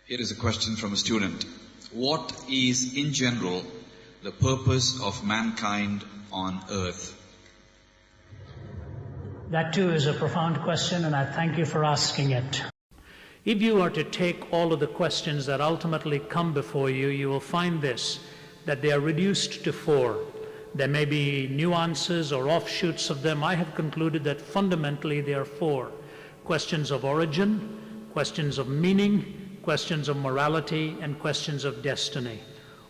Here is a question from a student. What is, in general, the purpose of mankind on earth? That too is a profound question, and I thank you for asking it. If you are to take all of the questions that ultimately come before you, you will find this, that they are reduced to four. There may be nuances or offshoots of them. I have concluded that fundamentally there are four. Questions of origin, questions of meaning, questions of morality, and questions of destiny.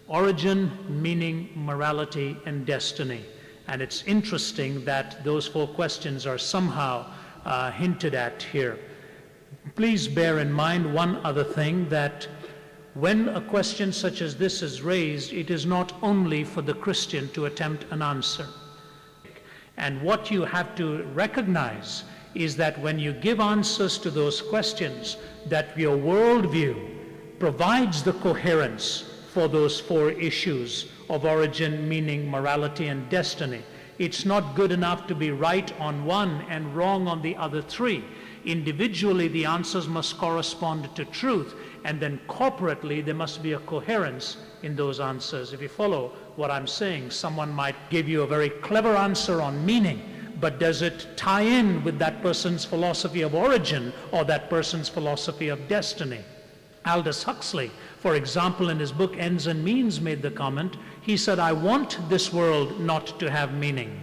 Origin, meaning, morality, and destiny. And it's interesting that those four questions are somehow hinted at here. Please bear in mind one other thing, that when a question such as this is raised, it is not only for the Christian to attempt an answer. And what you have to recognize is that when you give answers to those questions, that your worldview provides the coherence for those four issues of origin, meaning, morality, and destiny. It's not good enough to be right on one and wrong on the other three. Individually, the answers must correspond to truth, and then corporately, there must be a coherence in those answers. If you follow what I'm saying, someone might give you a very clever answer on meaning, but does it tie in with that person's philosophy of origin or that person's philosophy of destiny? Aldous Huxley, for example, in his book Ends and Means, made the comment, he said, I want this world not to have meaning.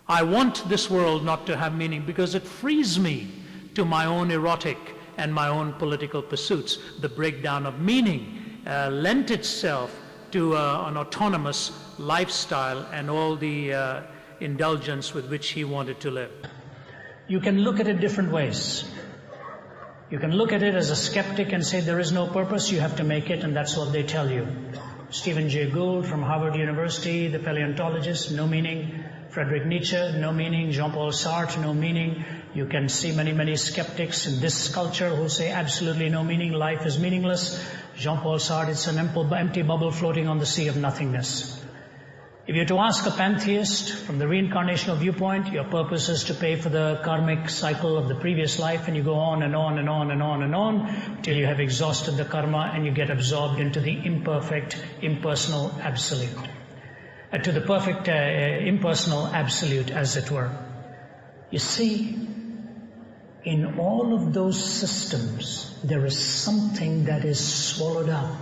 I want this world not to have meaning because it frees me to my own erotic and my own political pursuits. The breakdown of meaning lent itself to an autonomous lifestyle and all the indulgence with which he wanted to live. You can look at it different ways. You can look at it as a skeptic and say there is no purpose, you have to make it, and that's what they tell you. Stephen Jay Gould from Harvard University, the paleontologist, no meaning. Friedrich Nietzsche, no meaning. Jean-Paul Sartre, no meaning. You can see many, many skeptics in this culture who say absolutely no meaning, life is meaningless. Jean-Paul Sartre, it's an empty bubble floating on the sea of nothingness. If you're to ask a pantheist from the reincarnational viewpoint, your purpose is to pay for the karmic cycle of the previous life, and you go on and on and on and on and on till you have exhausted the karma and you get absorbed into the imperfect, impersonal absolute. To the perfect, impersonal absolute, as it were. You see, in all of those systems, there is something that is swallowed up,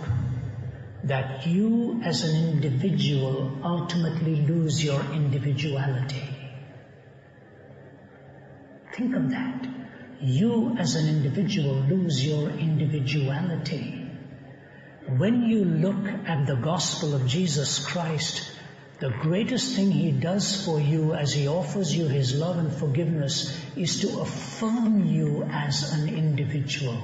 that you as an individual ultimately lose your individuality. Think of that. You as an individual lose your individuality. When you look at the gospel of Jesus Christ, the greatest thing He does for you as He offers you His love and forgiveness is to affirm you as an individual.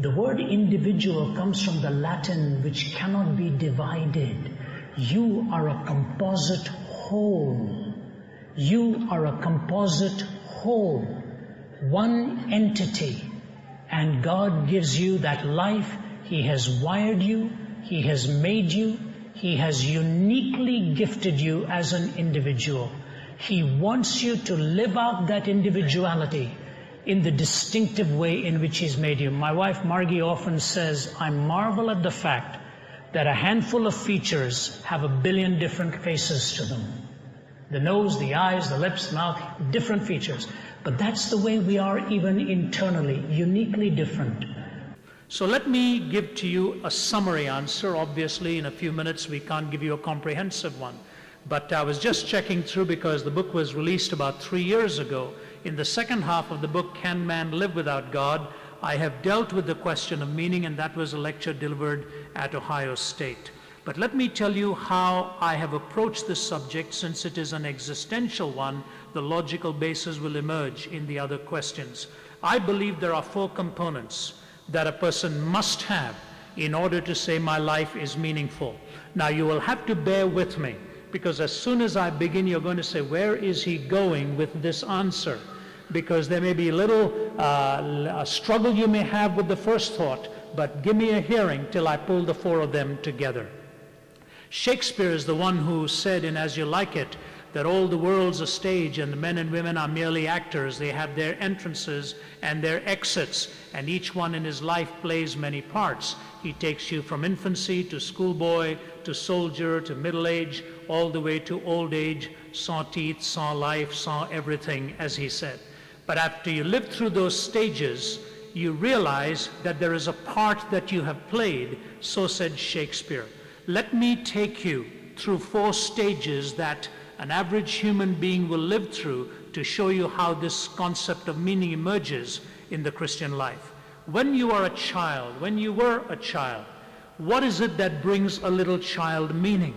The word individual comes from the Latin, which cannot be divided. You are a composite whole. You are a composite whole. One entity. And God gives you that life. He has wired you. He has made you. He has uniquely gifted you as an individual. He wants you to live out that individuality in the distinctive way in which He's made you. My wife Margie often says, I marvel at the fact that a handful of features have 1 billion different faces to them. The nose, the eyes, the lips, the mouth, different features. But that's the way we are even internally, uniquely different. So let me give to you a summary answer. Obviously, in a few minutes, we can't give you a comprehensive one. But I was just checking through because the book was released about 3 years ago. In the second half of the book, Can Man Live Without God?, I have dealt with the question of meaning, and that was a lecture delivered at Ohio State. But let me tell you how I have approached this subject. Since it is an existential one, the logical basis will emerge in the other questions. I believe there are 4 components that a person must have in order to say my life is meaningful. Now you will have to bear with me, because as soon as I begin, you're going to say, where is he going with this answer? Because there may be a little struggle you may have with the first thought, but give me a hearing till I pull the 4 of them together. Shakespeare is the one who said in As You Like It that all the world's a stage and the men and women are merely actors. They have their entrances and their exits, and each one in his life plays many parts. He takes you from infancy to schoolboy, to soldier, to middle age, all the way to old age, saw teeth, saw life, saw everything, as he said. But after you live through those stages, you realize that there is a part that you have played, so said Shakespeare. Let me take you through 4 stages that an average human being will live through to show you how this concept of meaning emerges in the Christian life. When you are a child, when you were a child, what is it that brings a little child meaning?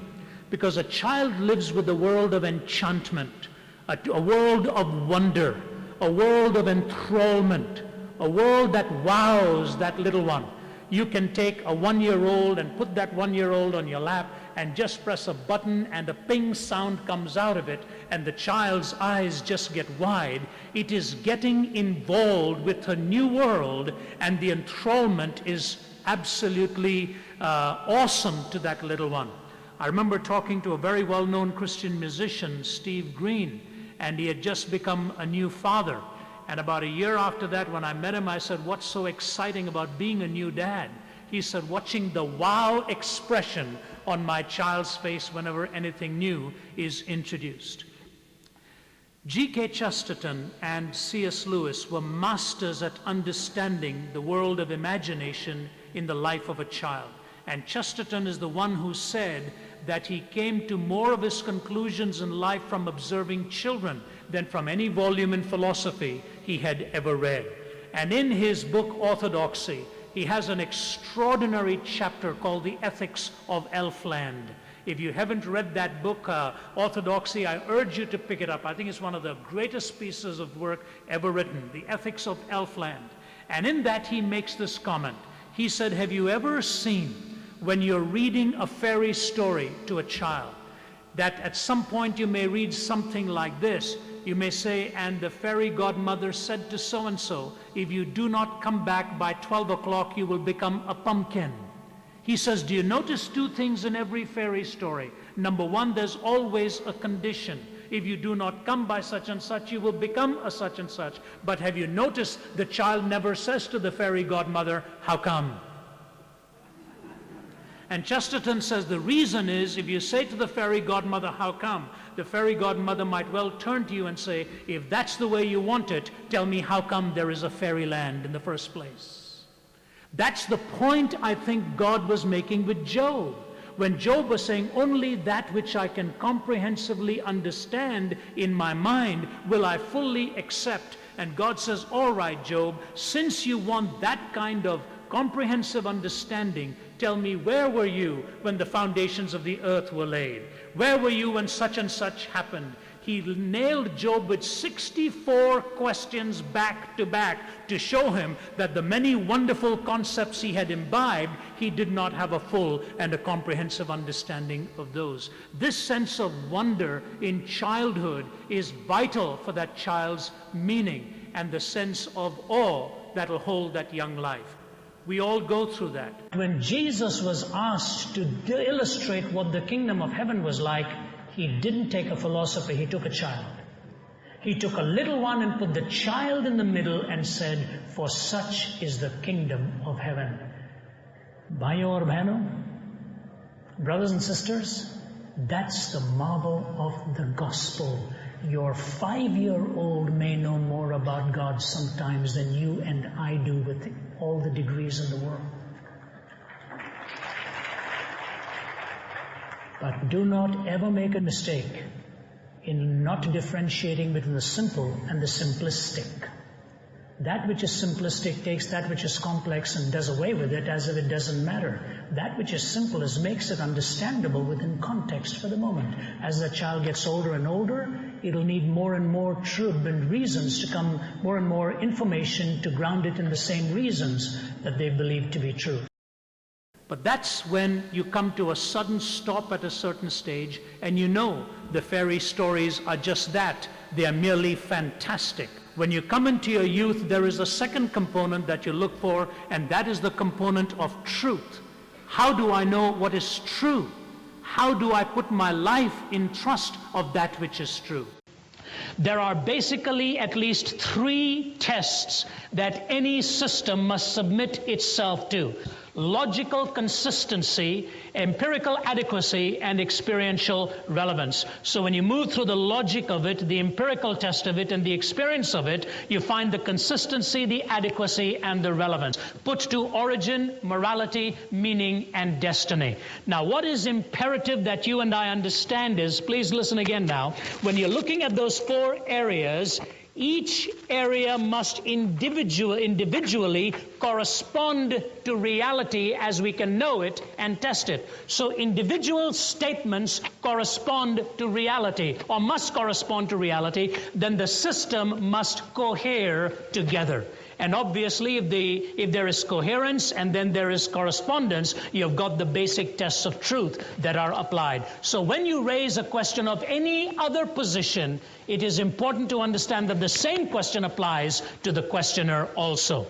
Because a child lives with a world of enchantment, a world of wonder, a world of enthrallment, a world that wows that little one. You can take a 1-year-old and put that 1-year-old on your lap and just press a button and a ping sound comes out of it and the child's eyes just get wide. It is getting involved with a new world, and the enthrallment is absolutely awesome to that little one. I remember talking to a very well-known Christian musician, Steve Green, and he had just become a new father. And about a year after that, when I met him, I said, "What's so exciting about being a new dad?" He said, "Watching the wow expression on my child's face whenever anything new is introduced." G.K. Chesterton and C.S. Lewis were masters at understanding the world of imagination in the life of a child. And Chesterton is the one who said that he came to more of his conclusions in life from observing children than from any volume in philosophy he had ever read. And in his book, Orthodoxy, he has an extraordinary chapter called The Ethics of Elfland. If you haven't read that book, Orthodoxy, I urge you to pick it up. I think it's one of the greatest pieces of work ever written, The Ethics of Elfland. And in that he makes this comment. He said, "Have you ever seen, when you're reading a fairy story to a child, that at some point you may read something like this? You may say, 'And the fairy godmother said to so-and-so, if you do not come back by 12 o'clock, you will become a pumpkin.'" He says, do you notice 2 things in every fairy story? Number 1, there's always a condition. If you do not come by such and such, you will become a such and such. But have you noticed the child never says to the fairy godmother, "How come?" And Chesterton says the reason is, if you say to the fairy godmother, "How come?" the fairy godmother might well turn to you and say, "If that's the way you want it, tell me how come there is a fairyland in the first place." That's the point I think God was making with Job. When Job was saying, "Only that which I can comprehensively understand in my mind will I fully accept." And God says, "All right, Job, since you want that kind of comprehensive understanding, tell me, where were you when the foundations of the earth were laid? Where were you when such and such happened?" He nailed Job with 64 questions back to back to show him that the many wonderful concepts he had imbibed, he did not have a full and a comprehensive understanding of those. This sense of wonder in childhood is vital for that child's meaning and the sense of awe that will hold that young life. We all go through that. When Jesus was asked to illustrate what the kingdom of heaven was like, he didn't take a philosopher, he took a child. He took a little one and put the child in the middle and said, "For such is the kingdom of heaven." Bhaiyo aur behno, brothers and sisters, that's the marvel of the gospel. Your 5-year-old may know more about God sometimes than you and I do with all the degrees in the world. But do not ever make a mistake in not differentiating between the simple and the simplistic. That which is simplistic takes that which is complex and does away with it as if it doesn't matter. That which is simple makes it understandable within context for the moment. As the child gets older and older, it'll need more and more truth and reasons to come, more and more information to ground it in the same reasons that they believe to be true. But that's when you come to a sudden stop at a certain stage, and you know the fairy stories are just that. They are merely fantastic. When you come into your youth, there is a second component that you look for, and that is the component of truth. How do I know what is true? How do I put my life in trust of that which is true? There are basically at least 3 tests that any system must submit itself to: logical consistency, empirical adequacy, and experiential relevance. So when you move through the logic of it, the empirical test of it, and the experience of it, you find the consistency, the adequacy, and the relevance. Put to origin, morality, meaning, and destiny. Now, what is imperative that you and I understand is, please listen again now, when you're looking at those 4 areas, each area must individually correspond to reality as we can know it and test it. So individual statements correspond to reality, or must correspond to reality, then the system must cohere together. And obviously, if there is coherence and then there is correspondence, you've got the basic tests of truth that are applied. So when you raise a question of any other position, it is important to understand that the same question applies to the questioner also.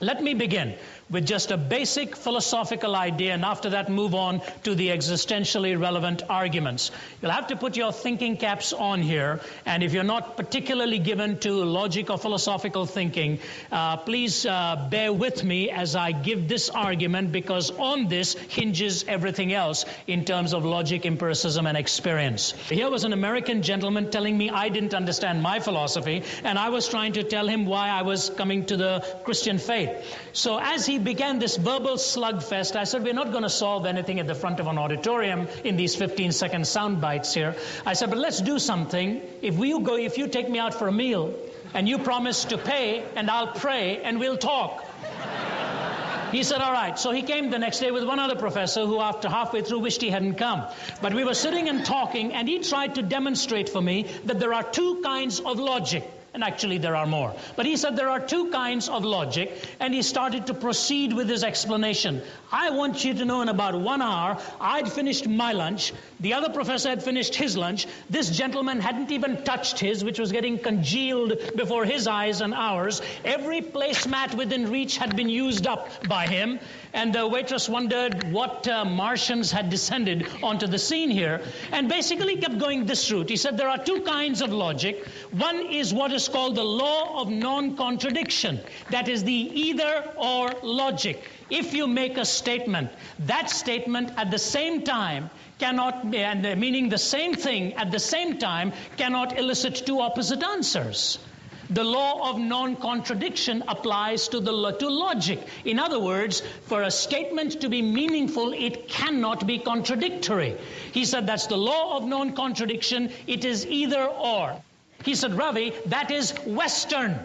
Let me begin with just a basic philosophical idea, and after that move on to the existentially relevant arguments. You'll have to put your thinking caps on here, and if you're not particularly given to logic or philosophical thinking, please bear with me as I give this argument, because on this hinges everything else in terms of logic, empiricism, and experience. Here was an American gentleman telling me I didn't understand my philosophy, and I was trying to tell him why I was coming to the Christian faith. So as he began this verbal slugfest, I said, we're not going to solve anything at the front of an auditorium in these 15-second sound bites here. I said, but let's do something. If you take me out for a meal and you promise to pay, and I'll pray and we'll talk. He said, all right. So he came the next day with one other professor who after halfway through wished he hadn't come. But we were sitting and talking, and he tried to demonstrate for me that there are 2 kinds of logic. And actually there are more. But he said there are 2 kinds of logic, and he started to proceed with his explanation. I want you to know in about 1 hour, I'd finished my lunch, the other professor had finished his lunch, this gentleman hadn't even touched his, which was getting congealed before his eyes and ours. Every placemat within reach had been used up by him, and the waitress wondered what Martians had descended onto the scene here, and basically kept going this route. He said there are 2 kinds of logic. One is what is called the law of non-contradiction. That is the either-or logic. If you make a statement, that statement at the same time cannot, meaning the same thing at the same time, cannot elicit 2 opposite answers. The law of non-contradiction applies to logic. In other words, for a statement to be meaningful, it cannot be contradictory. He said that's the law of non-contradiction. It is either or. He said, Ravi, that is Western.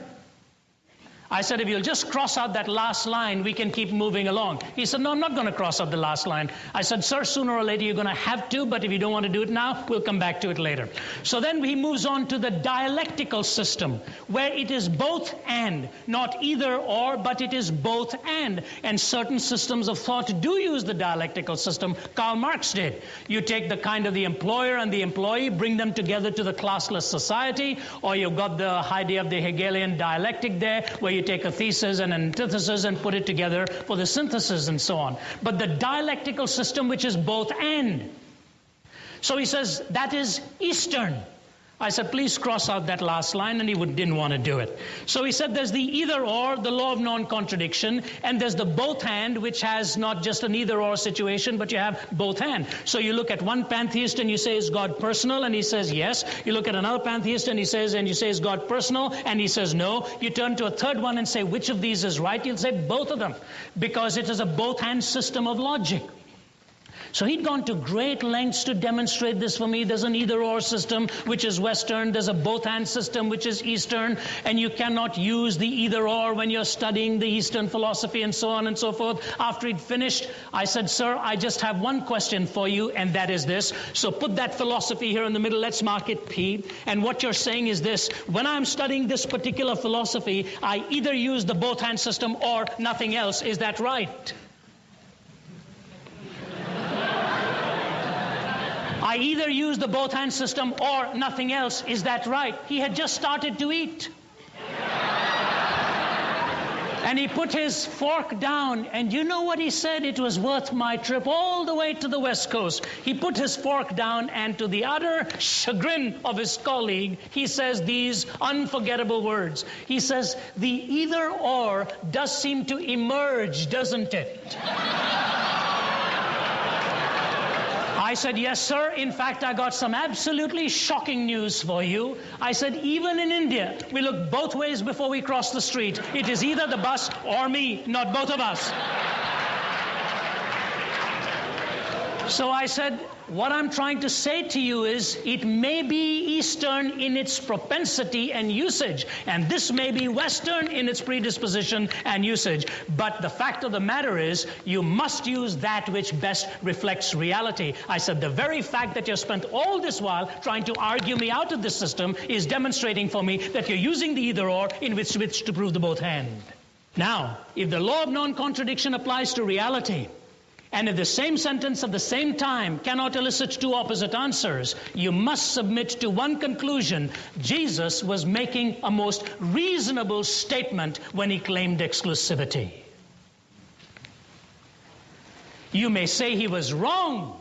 I said, if you'll just cross out that last line, we can keep moving along. He said, no, I'm not going to cross out the last line. I said, sir, sooner or later you're going to have to, but if you don't want to do it now, we'll come back to it later. So then he moves on to the dialectical system, where it is both and, not either or, but it is both and. And certain systems of thought do use the dialectical system. Karl Marx did. You take the kind of the employer and the employee, bring them together to the classless society, or you've got the idea of the Hegelian dialectic there, where you take a thesis and an antithesis and put it together for the synthesis and so on. But the dialectical system, which is both and. So he says, that is Eastern. I said, please cross out that last line, and he didn't want to do it. So he said there's the either-or, the law of non-contradiction, and there's the both-and, which has not just an either-or situation, but you have both-and. So you look at one pantheist and you say, is God personal? And he says, yes. You look at another pantheist and you say, is God personal? And he says, no. You turn to a third one and say, which of these is right? You'll say both of them, because it is a both-and system of logic. So he'd gone to great lengths to demonstrate this for me. There's an either-or system, which is Western. There's a both-and system, which is Eastern. And you cannot use the either-or when you're studying the Eastern philosophy and so on and so forth. After he'd finished, I said, sir, I just have one question for you, and that is this. So put that philosophy here in the middle. Let's mark it P. And what you're saying is this. When I'm studying this particular philosophy, I either use the both-and system or nothing else. Is that right? I either use the both-hand system or nothing else. Is that right? He had just started to eat. And he put his fork down, and you know what he said? It was worth my trip all the way to the West Coast. He put his fork down, and to the utter chagrin of his colleague, he says these unforgettable words. He says, the either or does seem to emerge, doesn't it? I said, yes, sir. In fact, I got some absolutely shocking news for you. I said, even in India, we look both ways before we cross the street. It is either the bus or me, not both of us. So I said, what I'm trying to say to you is, it may be Eastern in its propensity and usage, and this may be Western in its predisposition and usage. But the fact of the matter is, you must use that which best reflects reality. I said, the very fact that you've spent all this while trying to argue me out of this system is demonstrating for me that you're using the either-or in which to prove the both hand. Now, if the law of non-contradiction applies to reality, and if the same sentence at the same time cannot elicit two opposite answers, you must submit to one conclusion. Jesus was making a most reasonable statement when he claimed exclusivity. You may say he was wrong,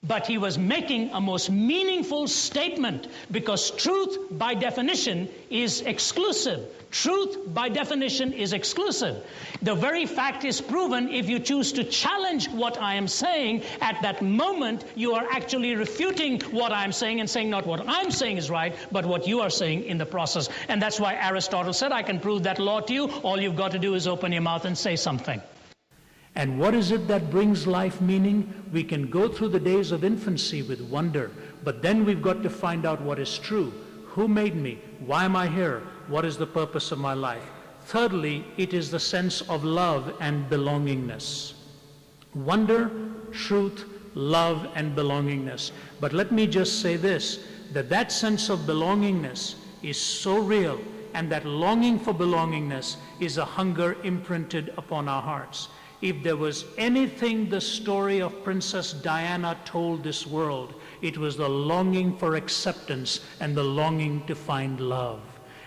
but he was making a most meaningful statement, because truth, by definition, is exclusive. Truth, by definition, is exclusive. The very fact is proven if you choose to challenge what I am saying. At that moment, you are actually refuting what I'm saying and saying not what I'm saying is right, but what you are saying in the process. And that's why Aristotle said, I can prove that law to you. All you've got to do is open your mouth and say something. And what is it that brings life meaning? We can go through the days of infancy with wonder, but then we've got to find out what is true. Who made me? Why am I here? What is the purpose of my life? Thirdly, it is the sense of love and belongingness. Wonder, truth, love, and belongingness. But let me just say this, that sense of belongingness is so real, and that longing for belongingness is a hunger imprinted upon our hearts. If there was anything the story of Princess Diana told this world, it was the longing for acceptance and the longing to find love.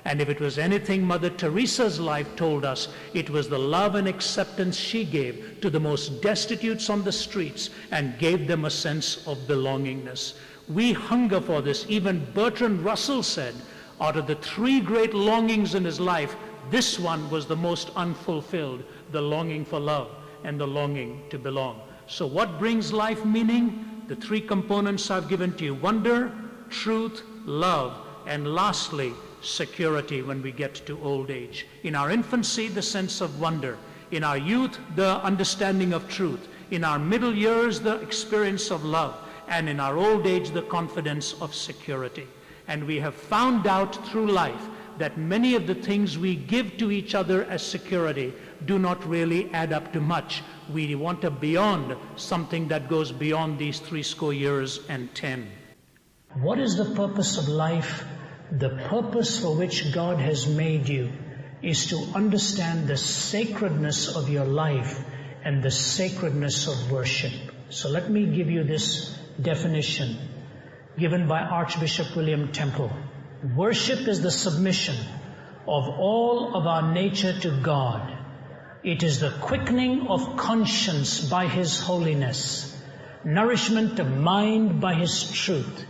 And if it was anything Mother Teresa's life told us, it was the love and acceptance she gave to the most destitutes on the streets and gave them a sense of belongingness. We hunger for this. Even Bertrand Russell said, out of the three great longings in his life, this one was the most unfulfilled, the longing for love and the longing to belong. So what brings life meaning? The three components I've given to you: wonder, truth, love, and lastly, security when we get to old age. In our infancy, the sense of wonder. In our youth, the understanding of truth. In our middle years, the experience of love. And in our old age, the confidence of security. And we have found out through life that many of the things we give to each other as security do not really add up to much. We want a beyond, something that goes beyond these 80 years and 10. What is the purpose of life? The purpose for which God has made you is to understand the sacredness of your life and the sacredness of worship. So let me give you this definition given by Archbishop William Temple. Worship is the submission of all of our nature to God. It is the quickening of conscience by His holiness, nourishment of mind by His truth,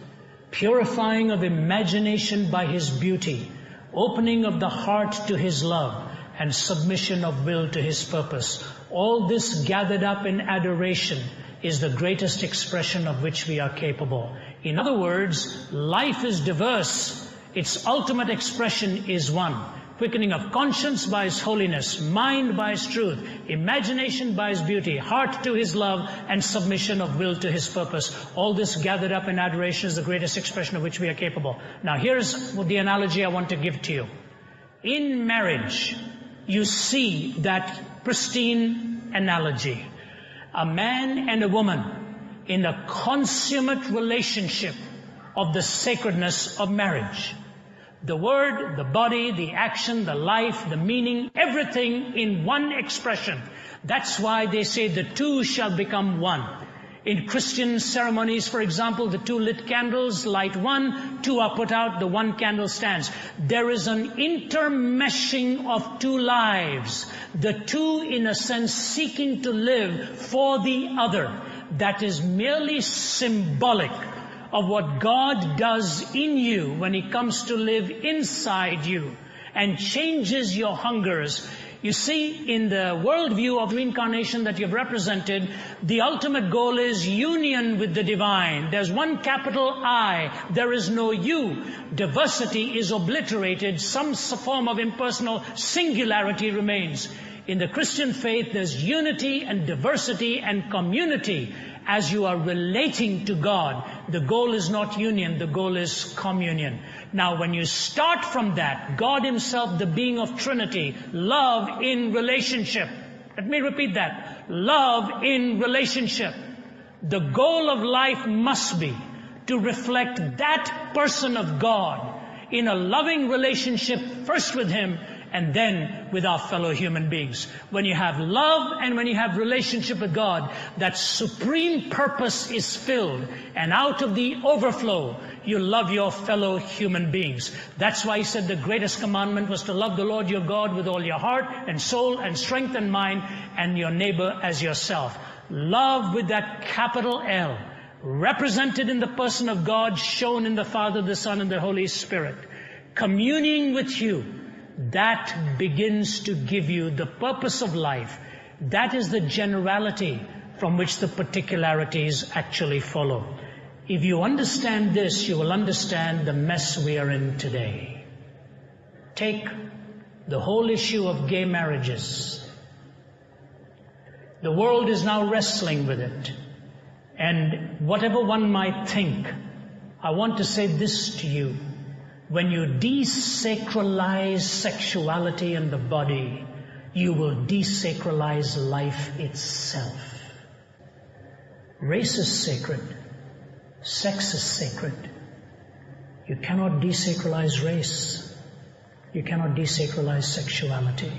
purifying of imagination by His beauty, opening of the heart to His love, and submission of will to His purpose. All this gathered up in adoration is the greatest expression of which we are capable. In other words, life is diverse. Its ultimate expression is one. Quickening of conscience by His holiness, mind by His truth, imagination by His beauty, heart to His love, and submission of will to His purpose. All this gathered up in adoration is the greatest expression of which we are capable. Now here's the analogy I want to give to you. In marriage, you see that pristine analogy. A man and a woman in a consummate relationship of the sacredness of marriage. The word, the body, the action, the life, the meaning, everything in one expression. That's why they say the two shall become one. In Christian ceremonies, for example, the 2 lit candles light one, 2 are put out, the 1 candle stands. There is an intermeshing of 2 lives, the 2 in a sense seeking to live for the other. That is merely symbolic of what God does in you when He comes to live inside you and changes your hungers. You see, in the worldview of reincarnation that you've represented, the ultimate goal is union with the divine. There's one capital I, there is no you. Diversity is obliterated, some form of impersonal singularity remains. In the Christian faith, there's unity and diversity and community. As you are relating to God, the goal is not union, the goal is communion. Now, when you start from that, God Himself, the being of Trinity, love in relationship. Let me repeat that. Love in relationship. The goal of life must be to reflect that person of God in a loving relationship, first with Him, and then with our fellow human beings. When you have love and when you have relationship with God, that supreme purpose is filled, and out of the overflow, you love your fellow human beings. That's why He said the greatest commandment was to love the Lord your God with all your heart and soul and strength and mind, and your neighbor as yourself. Love with that capital L, represented in the person of God, shown in the Father, the Son, and the Holy Spirit. Communing with you, that begins to give you the purpose of life. That is the generality from which the particularities actually follow. If you understand this, you will understand the mess we are in today. Take the whole issue of gay marriages. The world is now wrestling with it. And whatever one might think, I want to say this to you. When you desacralize sexuality and the body, you will desacralize life itself. Race is sacred. Sex is sacred. You cannot desacralize race. You cannot desacralize sexuality.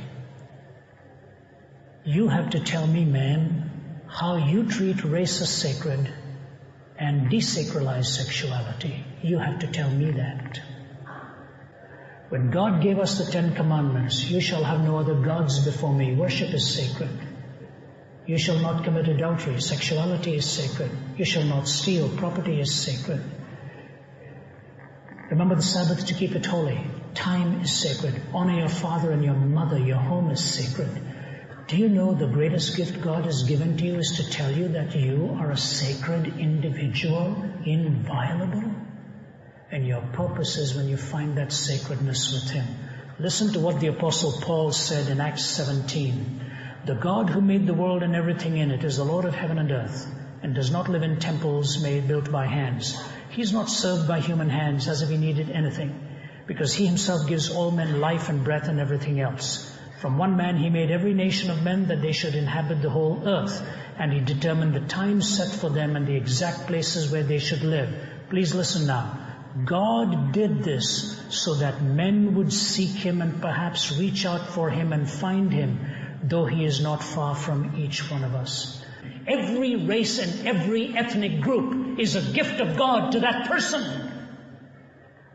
You have to tell me, man, how you treat race as sacred and desacralize sexuality. You have to tell me that. When God gave us the 10 commandments, you shall have no other gods before me. Worship is sacred. You shall not commit adultery. Sexuality is sacred. You shall not steal. Property is sacred. Remember the Sabbath to keep it holy. Time is sacred. Honor your father and your mother. Your home is sacred. Do you know the greatest gift God has given to you is to tell you that you are a sacred individual, inviolable? And your purpose is when you find that sacredness with Him. Listen to what the Apostle Paul said in Acts 17. The God who made the world and everything in it is the Lord of heaven and earth, and does not live in temples made built by hands. He's not served by human hands as if He needed anything, because He Himself gives all men life and breath and everything else. From one man He made every nation of men that they should inhabit the whole earth, and He determined the time set for them and the exact places where they should live. Please listen now. God did this so that men would seek Him and perhaps reach out for Him and find Him, though He is not far from each one of us. Every race and every ethnic group is a gift of God to that person.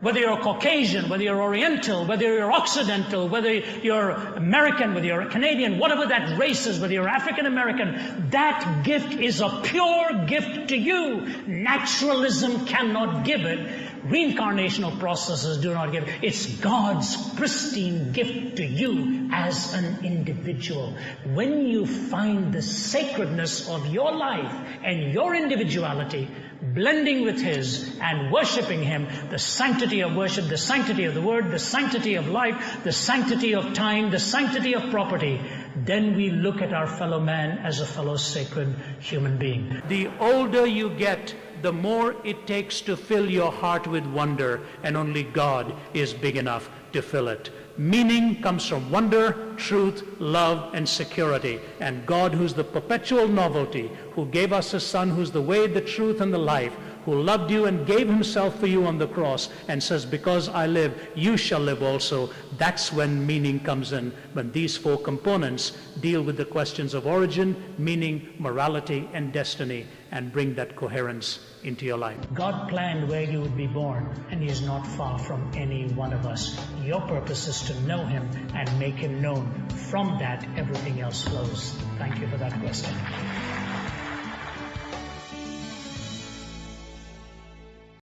Whether you're Caucasian, whether you're Oriental, whether you're Occidental, whether you're American, whether you're Canadian, whatever that race is, whether you're African American, that gift is a pure gift to you. Naturalism cannot give it. Reincarnational processes do not give it. It's God's pristine gift to you as an individual. When you find the sacredness of your life and your individuality blending with His and worshiping Him, the sanctity of worship, the sanctity of the Word, the sanctity of life, the sanctity of time, the sanctity of property, then we look at our fellow man as a fellow sacred human being. The older you get, the more it takes to fill your heart with wonder, and only God is big enough to fill it. Meaning comes from wonder, truth, love, and security. And God, who's the perpetual novelty, who gave us a Son, who's the way, the truth, and the life, who loved you and gave himself for you on the cross and says, because I live, you shall live also. That's when meaning comes in, when these four components deal with the questions of origin, meaning, morality, and destiny, and bring that coherence into your life. God planned where you would be born, and He is not far from any one of us. Your purpose is to know Him and make Him known. From that, everything else flows. Thank you for that question.